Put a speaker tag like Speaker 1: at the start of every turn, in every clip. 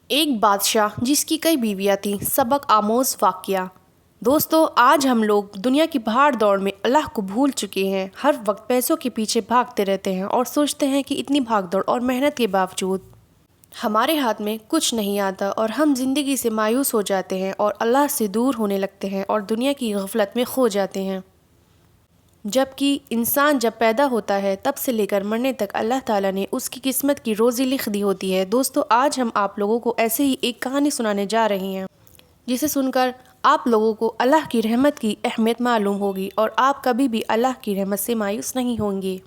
Speaker 1: ایک بادشاہ جس کی کئی بیویاں تھیں، سبق آموز واقعہ۔ دوستو، آج ہم لوگ دنیا کی بھاڑ دوڑ میں اللہ کو بھول چکے ہیں۔ ہر وقت پیسوں کے پیچھے بھاگتے رہتے ہیں اور سوچتے ہیں کہ اتنی بھاگ دوڑ اور محنت کے باوجود ہمارے ہاتھ میں کچھ نہیں آتا اور ہم زندگی سے مایوس ہو جاتے ہیں اور اللہ سے دور ہونے لگتے ہیں اور دنیا کی غفلت میں کھو جاتے ہیں۔ جبکہ انسان جب پیدا ہوتا ہے تب سے لے کر مرنے تک اللہ تعالیٰ نے اس کی قسمت کی روزی لکھ دی ہوتی ہے۔ دوستو، آج ہم آپ لوگوں کو ایسے ہی ایک کہانی سنانے جا رہے ہیں جسے سن کر آپ لوگوں کو اللہ کی رحمت کی اہمیت معلوم ہوگی اور آپ کبھی بھی اللہ کی رحمت سے مایوس نہیں ہوں گے۔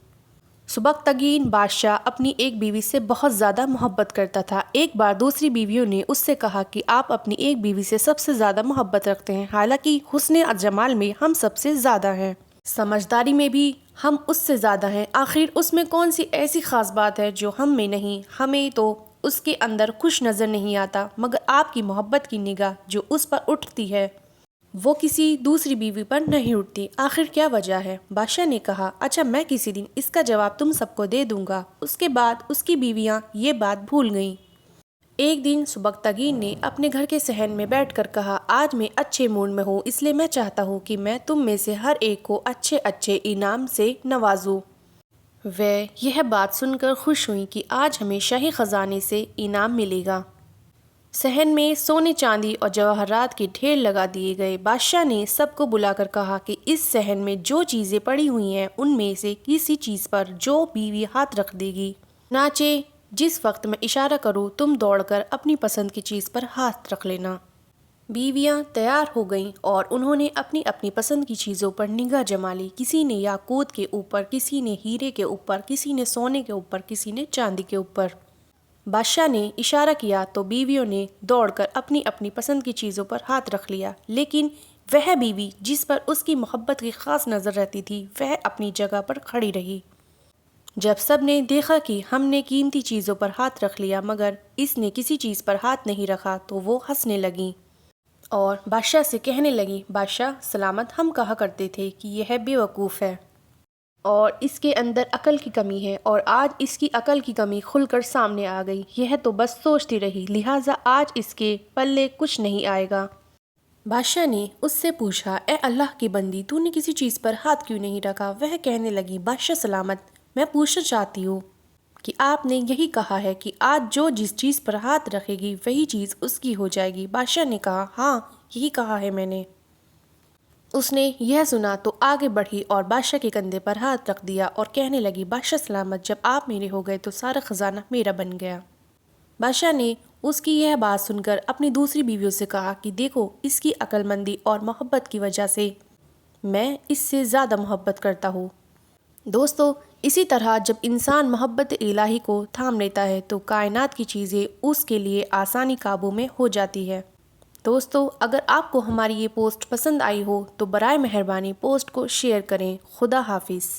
Speaker 1: سبکتگین بادشاہ اپنی ایک بیوی سے بہت زیادہ محبت کرتا تھا۔ ایک بار دوسری بیویوں نے اس سے کہا کہ آپ اپنی ایک بیوی سے سب سے زیادہ محبت رکھتے ہیں، حالانکہ حسن جمال میں ہم سب سے زیادہ ہیں، سمجھداری میں بھی ہم اس سے زیادہ ہیں، آخر اس میں کون سی ایسی خاص بات ہے جو ہم میں نہیں؟ ہمیں تو اس کے اندر کچھ نظر نہیں آتا، مگر آپ کی محبت کی نگاہ جو اس پر اٹھتی ہے وہ کسی دوسری بیوی پر نہیں اٹھتی، آخر کیا وجہ ہے؟ بادشاہ نے کہا، اچھا، میں کسی دن اس کا جواب تم سب کو دے دوں گا۔ اس کے بعد اس کی بیویاں یہ بات بھول گئیں۔ ایک دن سبکتگین نے اپنے گھر کے صحن میں بیٹھ کر کہا، آج میں اچھے موڈ میں ہوں، اس لیے میں چاہتا ہوں کہ میں تم میں سے ہر ایک کو اچھے اچھے انعام سے نوازوں۔ وہ یہ بات سن کر خوش ہوئیں کہ آج ہمیں شاہی خزانے سے انعام ملے گا۔ صحن میں سونے چاندی اور جواہرات کے ڈھیر لگا دیے گئے۔ بادشاہ نے سب کو بلا کر کہا کہ اس صحن میں جو چیزیں پڑی ہوئی ہیں ان میں سے کسی چیز پر جو بیوی ہاتھ رکھ دے گی، چنانچہ جس وقت میں اشارہ کروں تم دوڑ کر اپنی پسند کی چیز پر ہاتھ رکھ لینا۔ بیویاں تیار ہو گئیں اور انہوں نے اپنی اپنی پسند کی چیزوں پر نگاہ جما لی۔ کسی نے یاقوت کے اوپر، کسی نے ہیرے کے اوپر، کسی نے سونے کے اوپر، کسی نے چاندی کے اوپر۔ بادشاہ نے اشارہ کیا تو بیویوں نے دوڑ کر اپنی اپنی پسند کی چیزوں پر ہاتھ رکھ لیا، لیکن وہ بیوی جس پر اس کی محبت کی خاص نظر رہتی تھی وہ اپنی جگہ پر کھڑی رہی۔ جب سب نے دیکھا کہ ہم نے قیمتی چیزوں پر ہاتھ رکھ لیا مگر اس نے کسی چیز پر ہاتھ نہیں رکھا تو وہ ہنسنے لگیں اور بادشاہ سے کہنے لگیں، بادشاہ سلامت، ہم کہا کرتے تھے کہ یہ بے وقوف ہے اور اس کے اندر عقل کی کمی ہے، اور آج اس کی عقل کی کمی کھل کر سامنے آ گئی۔ یہ تو بس سوچتی رہی، لہٰذا آج اس کے پلے کچھ نہیں آئے گا۔ بادشاہ نے اس سے پوچھا، اے اللہ کی بندی، تو نے کسی چیز پر ہاتھ کیوں نہیں رکھا؟ وہ کہنے لگی، بادشاہ سلامت، میں پوچھنا چاہتی ہوں کہ آپ نے یہی کہا ہے کہ آج جو جس چیز پر ہاتھ رکھے گی وہی چیز اس کی ہو جائے گی۔ بادشاہ نے کہا، ہاں، یہی کہا ہے میں نے۔ اس نے یہ سنا تو آگے بڑھی اور بادشاہ کے کندھے پر ہاتھ رکھ دیا اور کہنے لگی، بادشاہ سلامت، جب آپ میرے ہو گئے تو سارا خزانہ میرا بن گیا۔ بادشاہ نے اس کی یہ بات سن کر اپنی دوسری بیویوں سے کہا کہ دیکھو، اس کی عقل مندی اور محبت کی وجہ سے میں اس سے زیادہ محبت کرتا ہوں۔ دوستو، اسی طرح جب انسان محبت الہی کو تھام لیتا ہے تو کائنات کی چیزیں اس کے لیے آسانی قابو میں ہو جاتی ہے۔ دوستو، اگر آپ کو ہماری یہ پوسٹ پسند آئی ہو تو برائے مہربانی پوسٹ کو شیئر کریں۔ خدا حافظ۔